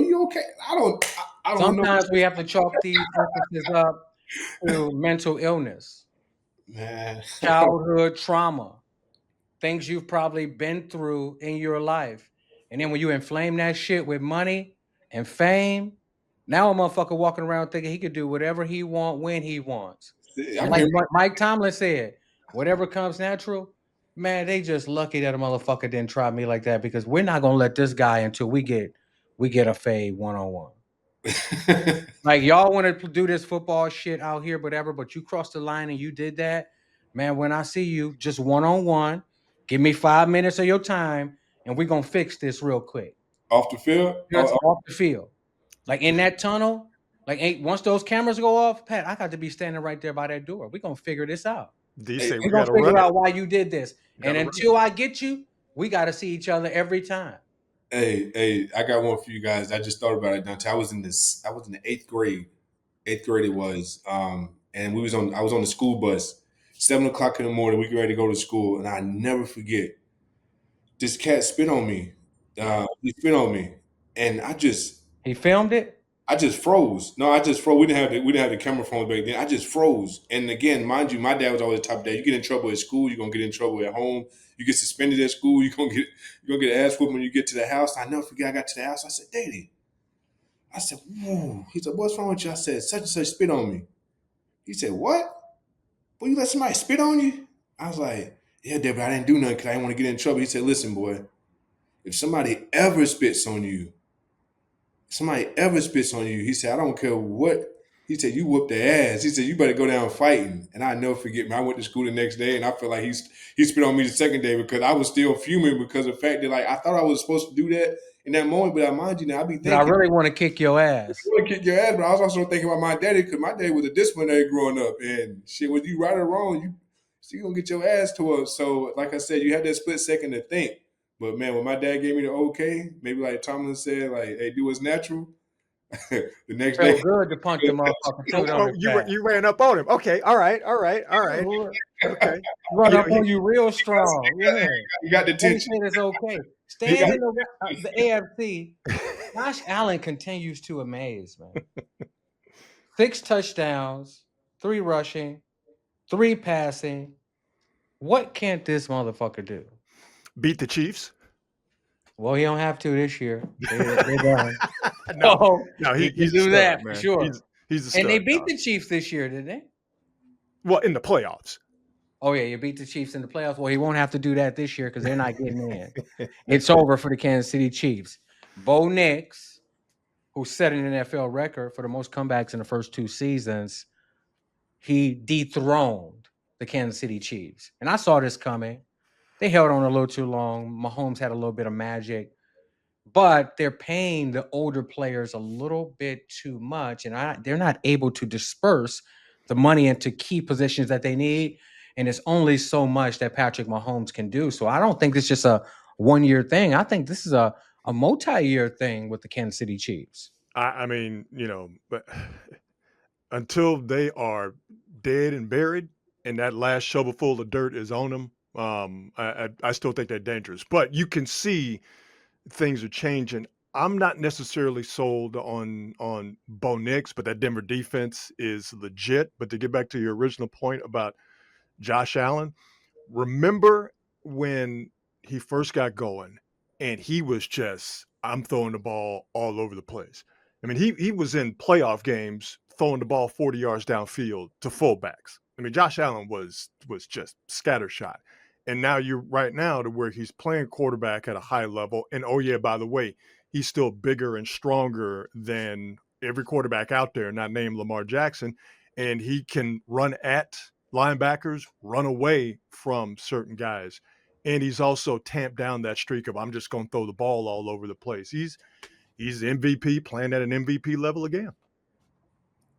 Speaker 3: you okay? I don't know.
Speaker 1: Sometimes we have to chalk these instances up to mental illness,
Speaker 3: Man.
Speaker 1: childhood trauma, things you've probably been through in your life. And then when you inflame that shit with money and fame, now a motherfucker walking around thinking he could do whatever he want when he wants.
Speaker 3: I
Speaker 1: And like
Speaker 3: can
Speaker 1: Mike Tomlin said, whatever comes natural, man, they just lucky that a motherfucker didn't try me like that, because we're not gonna let this guy until we get a fade one-on-one. Like, y'all want to do this football shit out here, whatever, but you crossed the line and you did that, man. When I see you, just one-on-one, give me 5 minutes of your time, and we're gonna fix this real quick.
Speaker 3: off the field.
Speaker 1: Just off the field, like in that tunnel. Like, once those cameras go off, Pat, I got to be standing right there by that door. We're gonna figure this out.
Speaker 2: D
Speaker 3: Hey,
Speaker 2: say
Speaker 1: We're
Speaker 2: we
Speaker 1: gonna
Speaker 2: gotta
Speaker 1: figure
Speaker 2: run it.
Speaker 1: out why you did this.
Speaker 2: We
Speaker 1: And
Speaker 2: gotta run it.
Speaker 1: until I get you, we got to see each other every time.
Speaker 3: hey, I got one for you guys. I just thought about it, Dante. I was in the eighth grade. Eighth grade it was. And I was on the school bus, 7 o'clock in the morning. We get ready to go to school, and I never forget. This cat spit on me. He spit on me, and
Speaker 1: He filmed it.
Speaker 3: I just froze. No, I just froze. We didn't have the camera phones back then. I just froze. And again, mind you, my dad was always the type of dad. You get in trouble at school, you're gonna get in trouble at home. You get suspended at school, you're gonna get ass whooped when you get to the house. I never forget. I got to the house. I said, "Daddy," I said, "Whoa." He said, "What's wrong with you?" I said, "Such and such spit on me." He said, "What? Well, you let somebody spit on you?" I was like, "Yeah, Dad, but I didn't do nothing because I didn't want to get in trouble." He said, "Listen, boy, if somebody ever spits on you," he said, "I don't care what." He said, "You whoop their ass." He said, "You better go down fighting." And I never forget, man. I went to school the next day, and I feel like he spit on me the second day because I was still fuming because of the fact that, like, I thought I was supposed to do that in that moment, but I mind you now, I be
Speaker 1: But I
Speaker 3: thinking,
Speaker 1: really want to kick your
Speaker 3: I
Speaker 1: ass.
Speaker 3: want to kick your ass, but I was also thinking about my daddy because my daddy was a disciplinary growing up, and shit, whether you right or wrong, you gonna get your ass tore up. So, like I said, you had that split second to think. But man, when my dad gave me the okay, maybe like Tomlin said, like, "Hey, do what's natural." The next day,
Speaker 1: Felt good to punch the motherfucker too, don't
Speaker 2: Oh,
Speaker 1: it, Pat?
Speaker 2: you ran up on him. Okay, all right. Okay.
Speaker 1: Run
Speaker 2: He,
Speaker 1: up
Speaker 2: he,
Speaker 1: on you real strong. Yeah.
Speaker 3: you got the
Speaker 1: Then he
Speaker 3: tension.
Speaker 1: said it's okay.
Speaker 3: You
Speaker 1: Staying
Speaker 3: got,
Speaker 1: in the AFC, Josh Allen continues to amaze, man. 6 touchdowns, 3 rushing, 3 passing. What can't this motherfucker do?
Speaker 2: beat the Chiefs.
Speaker 1: Well, he don't have to this year. They're done.
Speaker 2: No,
Speaker 1: So
Speaker 2: no,
Speaker 1: he can
Speaker 2: he's a
Speaker 1: do
Speaker 2: stud,
Speaker 1: that for
Speaker 2: man.
Speaker 1: sure.
Speaker 2: He's a
Speaker 1: And they
Speaker 2: stud,
Speaker 1: beat
Speaker 2: dog.
Speaker 1: the Chiefs this year, didn't they?
Speaker 2: Well, in the playoffs.
Speaker 1: Oh yeah, you beat the Chiefs in the playoffs. Well, he won't have to do that this year because they're not getting in. It's over for the Kansas City Chiefs. Bo Nix, who set an NFL record for the most comebacks in the first 2 seasons, he dethroned the Kansas City Chiefs. And I saw this coming. They held on a little too long. Mahomes had a little bit of magic, but they're paying the older players a little bit too much, and they're not able to disperse the money into key positions that they need. And it's only so much that Patrick Mahomes can do. So I don't think it's just a 1 year thing. I think this is a multi-year thing with the Kansas City Chiefs.
Speaker 2: I mean, but until they are dead and buried, and that last shovelful of dirt is on them, I still think they're dangerous. But you can see things are changing I'm not necessarily sold on Bo Nix, but that Denver defense is legit. But to get back to your original point about Josh Allen, remember when he first got going and he was just, I'm throwing the ball all over the place. I mean, he was in playoff games throwing the ball 40 yards downfield to fullbacks. I mean, Josh Allen was just scattershot. And now you're right now to where he's playing quarterback at a high level. And oh yeah, by the way, he's still bigger and stronger than every quarterback out there, not named Lamar Jackson. And he can run at linebackers, run away from certain guys. And he's also tamped down that streak of I'm just going to throw the ball all over the place. He's MVP playing at an MVP level again.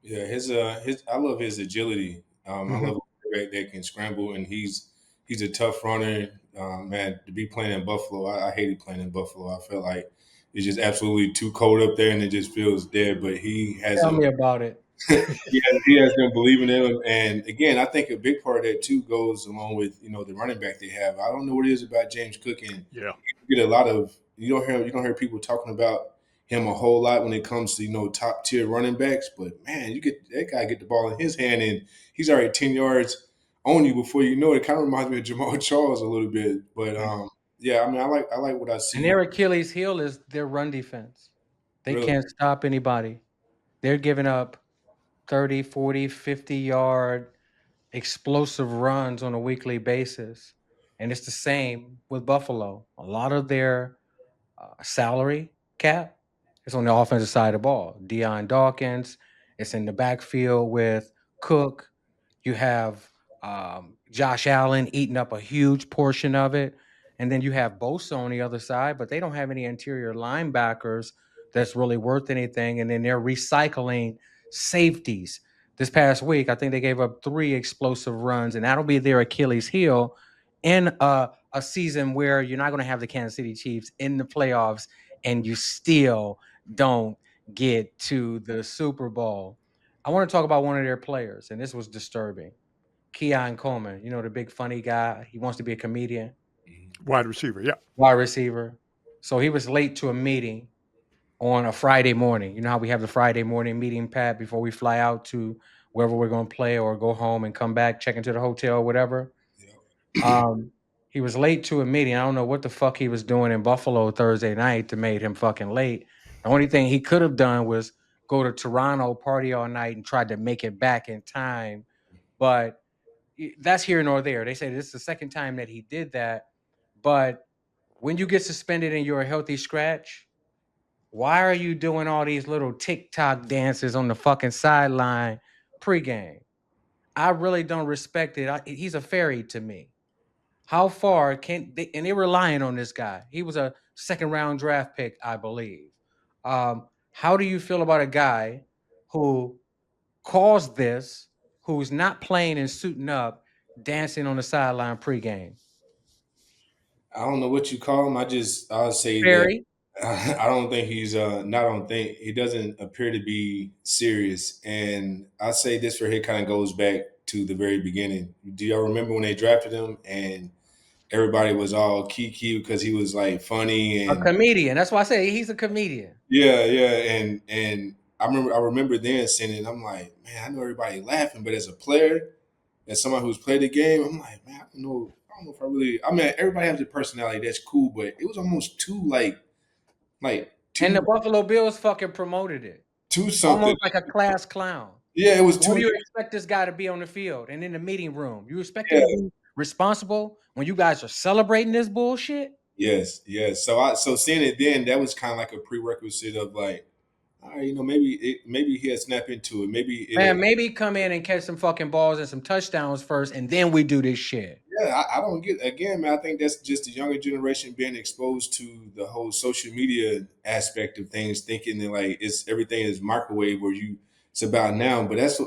Speaker 3: Yeah, his I love his agility. I
Speaker 2: Mm-hmm.
Speaker 3: love a quarterback that can scramble, and he's a tough runner. Man, to be playing in Buffalo, I hated playing in Buffalo. I felt like it's just absolutely too cold up there, and it just feels dead. But he has
Speaker 1: Tell
Speaker 3: a
Speaker 1: me about it.
Speaker 3: he has them believing in him. And again, I think a big part of that too goes along with the running back they have. I don't know what it is about James Cook, and
Speaker 2: Yeah.
Speaker 3: you get a lot of you don't hear people talking about him a whole lot when it comes to top tier running backs. But man, you get that guy get the ball in his hand and he's already 10 yards on you before you know it. Kind of reminds me of Jamal Charles a little bit. But yeah, I mean, I like what I
Speaker 1: And
Speaker 3: see.
Speaker 1: their Achilles heel is their run defense. They
Speaker 3: Really,
Speaker 1: can't stop anybody. They're giving up 30, 40, 50-yard explosive runs on a weekly basis. And it's the same with Buffalo. A lot of their salary cap is on the offensive side of the ball. Deion Dawkins, it's in the backfield with Cook. You have Josh Allen eating up a huge portion of it. And then you have Bosa on the other side, but they don't have any interior linebackers that's really worth anything. And then they're recycling safeties. This past week, I think they gave up 3 explosive runs, and that'll be their Achilles heel in a season where you're not going to have the Kansas City Chiefs in the playoffs and you still don't get to the Super Bowl. I want to talk about one of their players, and this was disturbing. Keon Coleman, the big funny guy. He wants to be a comedian,
Speaker 2: Wide receiver. Yeah.
Speaker 1: wide receiver. So he was late to a meeting on a Friday morning. You know how we have the Friday morning meeting, Pat, before we fly out to wherever we're going to play or go home and come back, check into the hotel, or whatever.
Speaker 3: yeah.
Speaker 1: Um, he was late to a meeting. I don't know what the fuck he was doing in Buffalo Thursday night to made him fucking late. The only thing he could have done was go to Toronto, party all night, and tried to make it back in time. But that's here nor there. They say this is the second time that he did that. But when you get suspended and you're a healthy scratch, why are you doing all these little TikTok dances on the fucking sideline pregame? I really don't respect it. He's a fairy to me. How far can they, and they're relying on this guy. He was a second round draft pick, I believe. How do you feel about a guy who caused this, who's not playing and suiting up, dancing on the sideline pregame?
Speaker 3: I don't know what you call him. I'll say that
Speaker 1: Fairy.
Speaker 3: I don't think he's not. I don't think he doesn't appear to be serious. And I say this for him kind of goes back to the very beginning. Do y'all remember when they drafted him and everybody was all kiki because he was like funny
Speaker 1: A
Speaker 3: and
Speaker 1: comedian. That's why I say he's a comedian.
Speaker 3: yeah, and I remember then saying it. I'm like, man, I know everybody laughing, but as a player, as someone who's played the game, I'm like, man, I don't know if I really. I mean, everybody has a personality. That's cool, but it was almost too like
Speaker 1: And the
Speaker 3: too
Speaker 1: Buffalo Bills fucking promoted it.
Speaker 3: too something.
Speaker 1: Almost like a class clown.
Speaker 3: Yeah, it was
Speaker 1: What
Speaker 3: too.
Speaker 1: do you expect this guy to be on the field and in the meeting room? You expect him
Speaker 3: Yeah,
Speaker 1: to be responsible when you guys are celebrating this bullshit?
Speaker 3: yes, yes. So seeing it then, that was kind of like a prerequisite of like, all right, maybe he'll snap into it. Maybe it'll.
Speaker 1: Man, maybe come in and catch some fucking balls and some touchdowns first, and then we do this shit.
Speaker 3: Yeah, I don't get again, man. I think that's just the younger generation being exposed to the whole social media aspect of things, thinking that like it's everything is microwave where you it's about now. But that's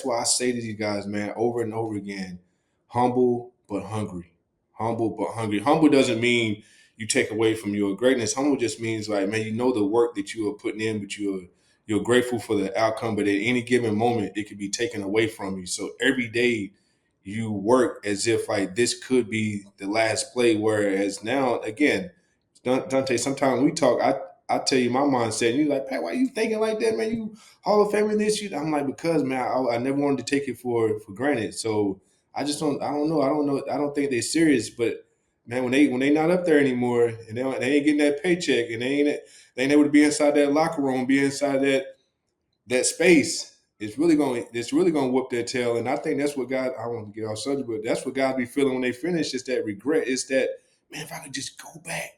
Speaker 3: why I say to these guys, man, over and over again, humble but hungry, humble but hungry. Humble doesn't mean you take away from your greatness. Humble just means like, man, you know the work that you are putting in, but you're grateful for the outcome. But at any given moment, it could be taken away from you. So every day you work as if like this could be the last play. Whereas now, again, Dante, sometimes we talk. I tell you my mindset. And you like, Pat, why you thinking like that, man? You Hall of Famer this, you. I'm like, because man, I never wanted to take it for granted. So I just don't. I don't know. I don't know. I don't think they're serious. But man, when they not up there anymore, and they ain't getting that paycheck, and they ain't able to be inside that locker room, be inside that space, it's really gonna whoop their tail. And I think that's what God, I don't want to get off subject, but that's what God be feeling when they finish. It's that regret. It's that, man, if I could just go back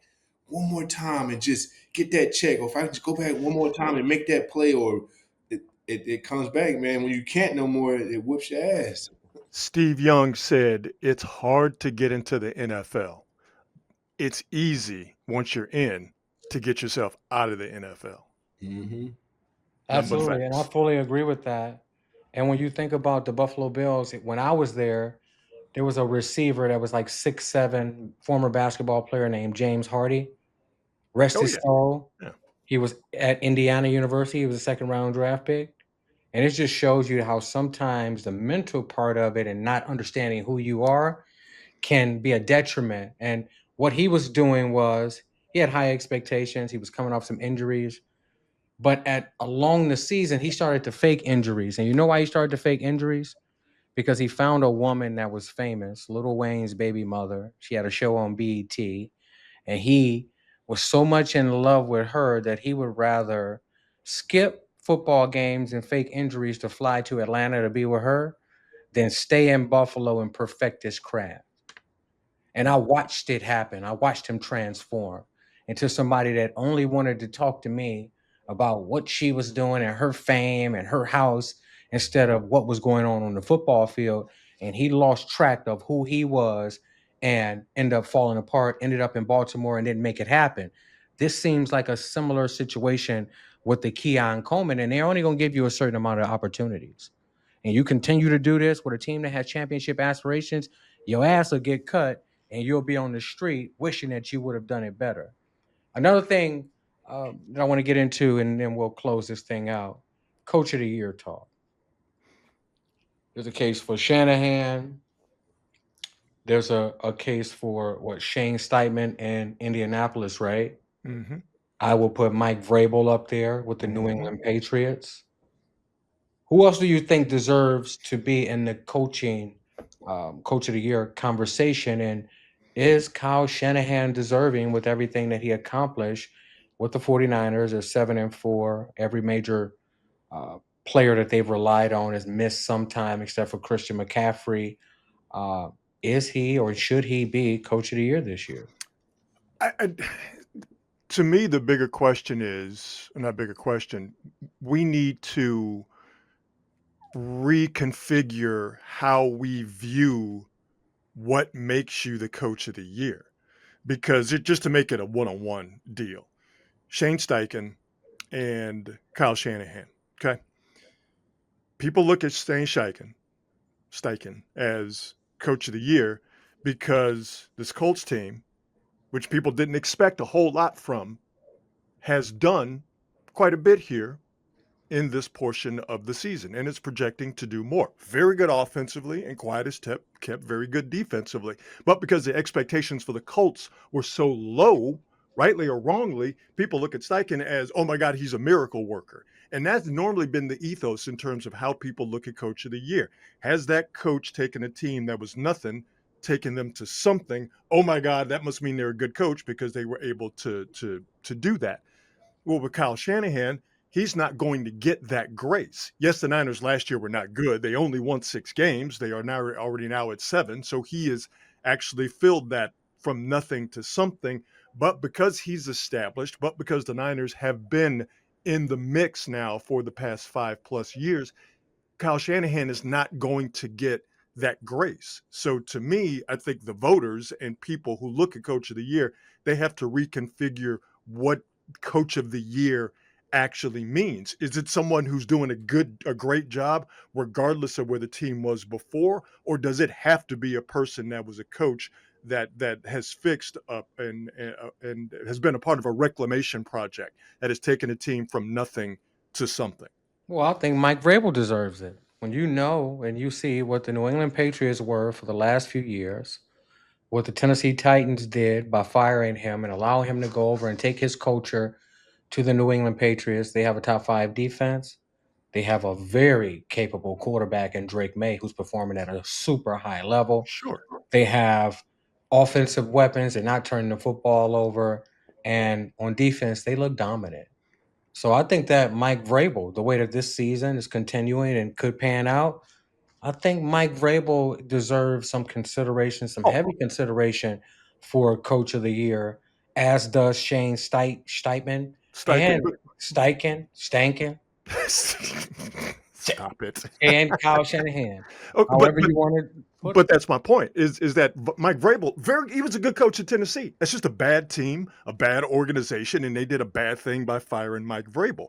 Speaker 3: one more time and just get that check, or if I could just go back one more time and make that play, or it comes back, man. When you can't no more, it whoops your ass.
Speaker 2: Steve Young said it's hard to get into the NFL. It's easy once you're in to get yourself out of the NFL.
Speaker 3: Mm-hmm.
Speaker 2: Nothing but
Speaker 1: Absolutely, and I
Speaker 2: facts.
Speaker 1: fully agree with that. And when you think about the Buffalo Bills, when I was there was a receiver that was like 6'7", former basketball player named James Hardy. Rest
Speaker 2: Oh
Speaker 1: his
Speaker 2: yeah,
Speaker 1: soul.
Speaker 2: yeah.
Speaker 1: He was at Indiana University. He was a second round draft pick. And it just shows you how sometimes the mental part of it and not understanding who you are can be a detriment. And what he was doing was he had high expectations. He was coming off some injuries. But at along the season, he started to fake injuries. And you know why he started to fake injuries? Because he found a woman that was famous, Lil Wayne's baby mother. She had a show on BET, and he was so much in love with her that he would rather skip football games and fake injuries to fly to Atlanta to be with her than stay in Buffalo and perfect his craft. And I watched it happen. I watched him transform into somebody that only wanted to talk to me about what she was doing and her fame and her house instead of what was going on the football field. And he lost track of who he was and ended up falling apart, ended up in Baltimore and didn't make it happen. This seems like a similar situation with the Keon Coleman, and they're only going to give you a certain amount of opportunities. And you continue to do this with a team that has championship aspirations, your ass will get cut and you'll be on the street wishing that you would have done it better. Another thing that I want to get into, and then we'll close this thing out. Coach of the Year talk. There's a case for Shanahan. There's a case for what Shane Steichen in Indianapolis, right?
Speaker 2: Mm-hmm.
Speaker 1: I will put Mike Vrabel up there with the New
Speaker 2: Mm-hmm.
Speaker 1: England Patriots. Who else do you think deserves to be in the coach of the year conversation? And is Kyle Shanahan deserving with everything that he accomplished with the 49ers? They're 7-4. Every major uh, player that they've relied on has missed some time except for Christian McCaffrey. Uh, is he or should he be coach of the year this year?
Speaker 2: I, to me, the bigger question is not bigger question. We need to reconfigure how we view what makes you the coach of the year, because just to make it a one-on-one deal, Shane Steichen and Kyle Shanahan. Okay, people look at Shane Steichen as coach of the year because this Colts team, which people didn't expect a whole lot from, has done quite a bit here in this portion of the season, and it's projecting to do more. Very good offensively, and quiet as kept very good defensively. But because the expectations for the Colts were so low, rightly or wrongly, people look at Steichen as, oh my God, he's a miracle worker. And that's normally been the ethos in terms of how people look at Coach of the Year. Has that coach taken a team that was nothing, taken them to something? Oh my God, that must mean they're a good coach because they were able to do that. Well, with Kyle Shanahan, he's not going to get that grace. Yes, the Niners last year were not good. They only won 6 games. They are now already now at 7. So he has actually filled that from nothing to something. But because he's established, but because the Niners have been in the mix now for the past 5+ years, Kyle Shanahan is not going to get that grace. So to me, I think the voters and people who look at Coach of the Year, they have to reconfigure what Coach of the Year actually means. Is it someone who's doing a great job regardless of where the team was before, or does it have to be a person that was a coach that has fixed up and has been a part of a reclamation project that has taken a team from nothing to something?
Speaker 1: Well, I think Mike Vrabel deserves it. When you know and you see what the New England Patriots were for the last few years, what the Tennessee Titans did by firing him and allowing him to go over and take his culture to the New England Patriots. They have a top 5 defense. They have a very capable quarterback in Drake May, who's performing at a super high level.
Speaker 2: Sure.
Speaker 1: They have offensive weapons. They're not turning the football over. And on defense, they look dominant. So I think that Mike Vrabel, the way that this season is continuing and could pan out, I think Mike Vrabel deserves some consideration, some
Speaker 2: Oh,
Speaker 1: heavy consideration for Coach of the Year, as does Shane Steichen
Speaker 2: Steichen,
Speaker 1: and Stankin,
Speaker 2: stop it.
Speaker 1: and Kyle Shanahan.
Speaker 2: Oh,
Speaker 1: However you want to put
Speaker 2: but
Speaker 1: it.
Speaker 2: that's my point. Is that Mike Vrabel? He was a good coach at Tennessee. That's just a bad team, a bad organization, and they did a bad thing by firing Mike Vrabel.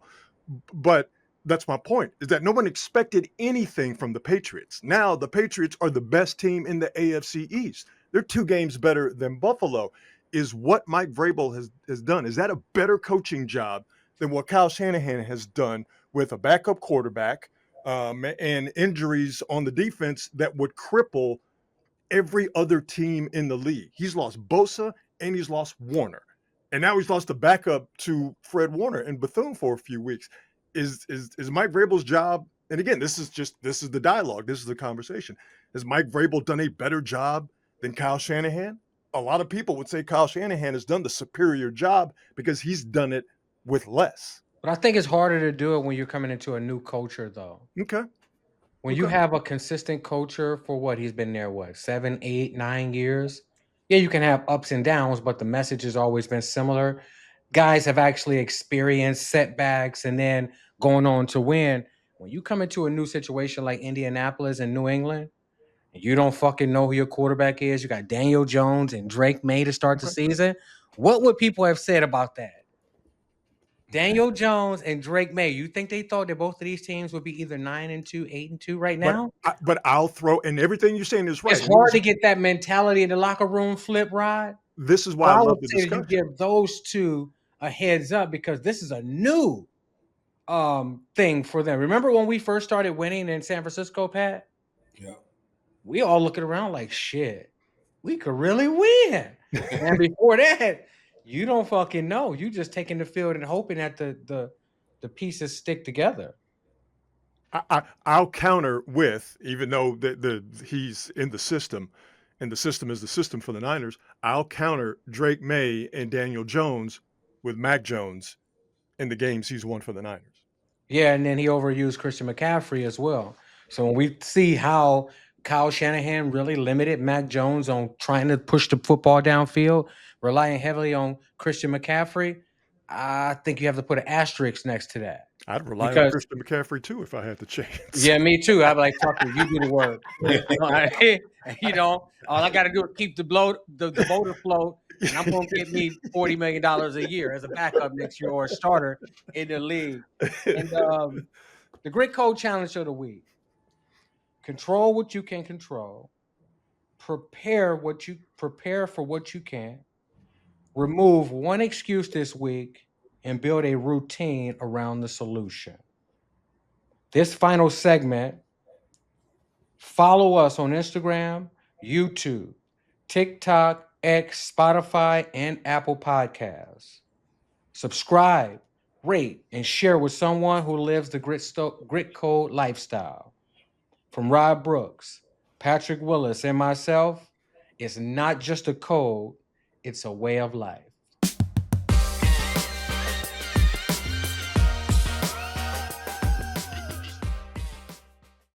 Speaker 2: But that's my point. Is that no one expected anything from the Patriots. Now the Patriots are the best team in the AFC East. They're 2 games better than Buffalo. Is what Mike Vrabel has done? Is that a better coaching job than what Kyle Shanahan has done with a backup quarterback? And injuries on the defense that would cripple every other team in the league. He's lost Bosa and he's lost Warner. And now he's lost the backup to Fred Warner and Bethune for a few weeks. Is Mike Vrabel's job? And again, this is the dialogue. This is the conversation. Has Mike Vrabel done a better job than Kyle Shanahan? A lot of people would say Kyle Shanahan has done the superior job because he's done it with less.
Speaker 1: But I think it's harder to do it when you're coming into a new culture, though.
Speaker 2: Okay.
Speaker 1: When you have a consistent culture for what he's been there, 7, 8, 9 years? Yeah, you can have ups and downs, but the message has always been similar. Guys have actually experienced setbacks and then going on to win. When you come into a new situation like Indianapolis and New England, and you don't fucking know who your quarterback is, you got Daniel Jones and Drake May to start the season. What would people have said about that? Daniel Jones and Drake May. You think they thought that both of these teams would be either 9-2, 8-2 right now?
Speaker 2: But I'll throw, and everything you're saying is right.
Speaker 1: It's hard to get that mentality in the locker room flip, Rod.
Speaker 2: This is why I love the discussion.
Speaker 1: You give those two a heads up because this is a new thing for them. Remember when we first started winning in San Francisco, Pat?
Speaker 3: Yeah.
Speaker 1: We all looking around like, shit, we could really win. And before that, you don't fucking know. You just taking the field and hoping that the pieces stick together.
Speaker 2: I'll counter with, even though he's in the system, and the system is the system for the Niners, I'll counter Drake May and Daniel Jones with Mac Jones in the games he's won for the Niners.
Speaker 1: Yeah, and then he overused Christian McCaffrey as well. So when we see how Kyle Shanahan really limited Mac Jones on trying to push the football downfield, relying heavily on Christian McCaffrey, I think you have to put an asterisk next to that.
Speaker 2: I'd rely on Christian McCaffrey too if I had the chance.
Speaker 1: Yeah, me too. I'd be like, fuck it, you do the work. All I got to do is keep the boat afloat, and I'm going to get me $40 million a year as a backup next year or a starter in the league. And the Grit Code Challenge of the week. Control what you can control. Prepare for what you can. Remove one excuse this week and build a routine around the solution. This final segment, follow us on Instagram, YouTube, TikTok, X, Spotify, and Apple Podcasts. Subscribe, rate, and share with someone who lives the Grit Code lifestyle. From Rod Brooks, Patrick Willis, and myself, it's not just a code, it's a way of life.